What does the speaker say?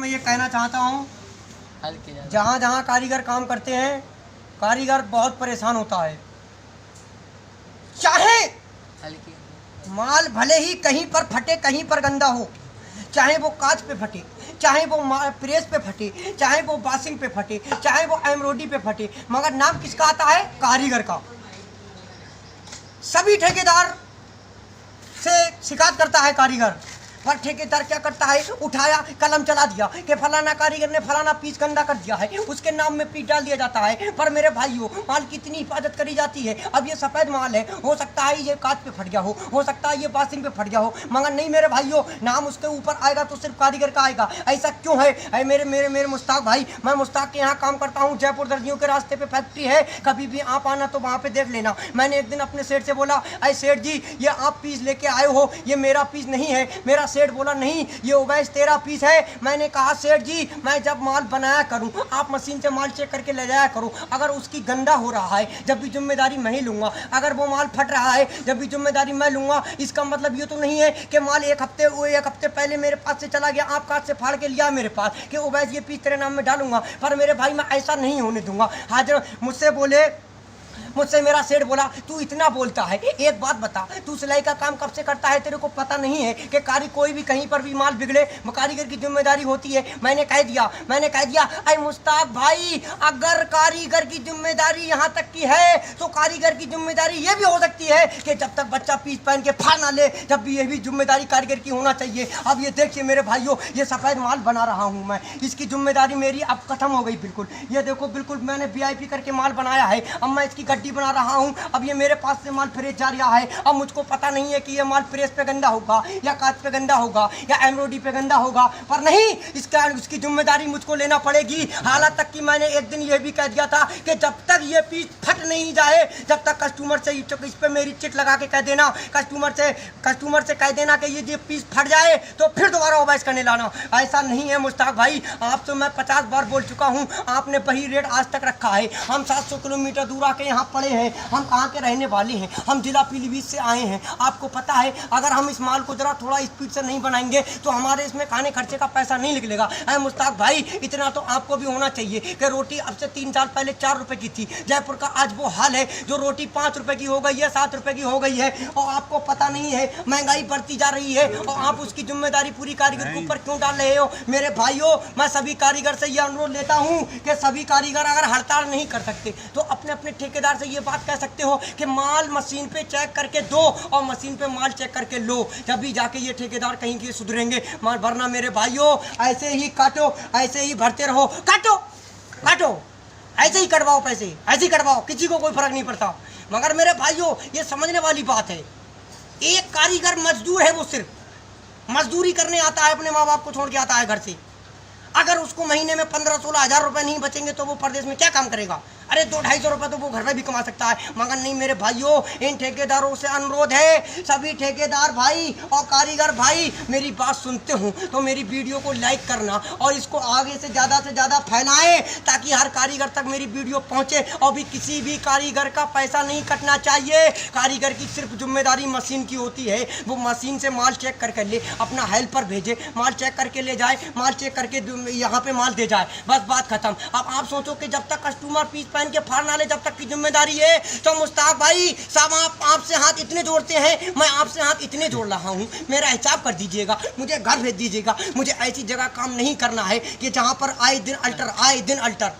मैं ये कहना चाहता हूँ, जहाँ जहाँ कारीगर काम करते हैं, कारीगर बहुत परेशान होता है। चाहे माल भले ही कहीं पर फटे, कहीं पर गंदा हो, चाहे वो कांच पे फटे, चाहे वो प्रेस पे फटे, चाहे वो वॉशिंग पे फटे, चाहे वो एम्ब्रॉयडरी पे फटे, मगर नाम किसका आता है? कारीगर का। सभी ठेकेदार से शिकायत करता है कारीगर, पर ठेकेदार क्या करता है? उठाया, कलम चला दिया कि फलाना कारीगर ने फलाना पीस गंदा कर दिया है, उसके नाम में पीस डाल दिया जाता है। पर मेरे भाइयों, माल की इतनी हिफाजत करी जाती है। अब ये सफ़ेद माल है, हो सकता है ये कांच पे फट गया हो सकता है ये वॉशिंग पे फट गया हो, मगर नहीं मेरे भाइयों, नाम उसके ऊपर आएगा तो सिर्फ कारीगर का आएगा। ऐसा क्यों है? मेरे मेरे मेरे मुश्ताक भाई, मैं मुश्ताक के यहाँ काम करता हूँ, जयपुर दर्जियों के रास्ते पे फैक्ट्री है, कभी भी आप आना तो वहाँ पे देख लेना। मैंने एक दिन अपने सेठ से बोला, अरे सेठ जी, ये आप पीस लेके आए हो, ये मेरा पीस नहीं है। मेरा सेठ बोला, नहीं ये उवैस तेरा पीस है। मैंने कहा, सेठ जी, मैं जब माल बनाया करूं, आप मशीन से माल चेक करके ले जाया करो। अगर उसकी गंदा हो रहा है, जब भी जिम्मेदारी मैं ही लूंगा। अगर वो माल फट रहा है, जब भी जिम्मेदारी मैं लूंगा। इसका मतलब ये तो नहीं है कि माल एक हफ्ते पहले मेरे पास से चला गया, आप कांच से फाड़ के लिया मेरे पास कि उवैस ये पीस तेरे नाम में डालूंगा। पर मेरे भाई, मैं ऐसा नहीं होने दूंगा। हाजिर मुझसे मेरा सेठ बोला, तू इतना बोलता है, एक बात बता, तू सिलाई का काम कब से करता है? तेरे को पता नहीं है कि कोई भी कहीं पर भी माल बिगड़े, कारीगर की जिम्मेदारी होती है। मैंने कह दिया, अरे मुश्ताक भाई, अगर कारीगर की जिम्मेदारी यहाँ तक की है तो कारीगर की जिम्मेदारी ये भी हो सकती है कि जब तक बच्चा पीस पहन के फाड़ ना ले, जब भी ये भी जिम्मेदारी कारीगर की होना चाहिए। अब ये देखिए मेरे भाइयों, ये सफ़ेद माल बना रहा हूँ मैं, इसकी जिम्मेदारी मेरी अब खत्म हो गई बिल्कुल। ये देखो, बिल्कुल मैंने VIP करके माल बनाया है। अब मैं इसकी गड्डी बना रहा हूं। अब ये मेरे पास से माल प्रेस जा रहा है। अब मुझको पता नहीं है कि ये माल प्रेस पे गंदा होगा या कांच पे गंदा होगा या एम्ब्रॉयडरी पे गंदा होगा, पर नहीं, उसकी जिम्मेदारी मुझको लेना पड़ेगी। हालात तक कि मैंने एक दिन ये भी कह दिया था कि जब तक ये पीस फट नहीं जाए, जब तक कस्टमर से इस पे मेरी चिट लगा के कह देना, कस्टमर से कह देना कि ये पीस फट जाए तो फिर दोबारा ओवैस करने लाना। ऐसा नहीं है मुश्ताक भाई, आप तो मैं 50 बार बोल चुका हूँ, आपने वही रेट आज तक रखा है। हम 700 किलोमीटर दूर आके यहाँ पड़े हैं, हम कहाँ के रहने वाले हैं, हम जिला पीलीभीत से आए हैं। आपको पता है, अगर हम इस माल को जरा थोड़ा स्पीड से नहीं बनाएंगे तो हमारे इसमें खाने खर्चे का पैसा नहीं निकलेगा। अरे मुश्ताक भाई, इतना तो आपको भी होना चाहिए कि रोटी अब से 3 साल पहले 4 रुपए की थी। जयपुर का आज वो हाल है, जो रोटी 5 रुपए की हो गई है, 7 रुपए की हो गई है, और आपको पता नहीं है महंगाई बढ़ती जा रही है, और आप उसकी जिम्मेदारी पूरी कारीगर के ऊपर क्यों डाल रहे हो? मेरे भाइयों, मैं सभी कारीगर से यह अनुरोध लेता हूँ कि सभी कारीगर अगर हड़ताल नहीं कर सकते तो अपने अपने ठेकेदार से ये बात कह सकते हो कि माल मशीन पे चेक करके दो और मशीन पे माल चेक करके लो, जब भी जाके ये ठेकेदार कहीं के सुधरेंगे। माल भरना मेरे भाइयों, ऐसे ही काटो, ऐसे ही भरते रहो, काटो, ऐसे ही कटवाओ पैसे, ऐसे ही कटवाओ, किसी को कोई फर्क नहीं पड़ता। मगर मेरे भाइयों, ये समझने वाली बात है, एक कारीगर मजदूर है, वो सिर्फ मजदूरी करने आता है, अपने माँ बाप को छोड़ के आता है घर से। अगर उसको महीने में 15-16 हज़ार रुपये नहीं बचेंगे तो वो प्रदेश में क्या काम करेगा? अरे 200-250 रुपये तो वो घर में भी कमा सकता है। मगर नहीं मेरे भाइयों, इन ठेकेदारों से अनुरोध है, सभी ठेकेदार भाई और कारीगर भाई मेरी बात सुनते हो तो मेरी वीडियो को लाइक करना और इसको आगे से ज़्यादा फैलाएं, ताकि हर कारीगर तक मेरी वीडियो पहुंचे। और भी किसी भी कारीगर का पैसा नहीं कटना चाहिए। कारीगर की सिर्फ जिम्मेदारी मशीन की होती है, वो मशीन से माल चेक करके ले, अपना हेल्पर भेजे, माल चेक करके ले जाए, माल चेक करके यहाँ पे माल दे जाए, बस बात खत्म। अब आप सोचो कि जब तक कस्टमर पीस पहन के फाड़ ना ले, जब तक की जिम्मेदारी है, तो मुश्ताक भाई साहब, आप आपसे हाथ इतने जोड़ते हैं, मैं आपसे हाथ इतने जोड़ रहा हूँ, मेरा हिसाब कर दीजिएगा, मुझे घर भेज दीजिएगा। मुझे ऐसी जगह काम नहीं करना है कि जहाँ पर आए दिन अल्टर।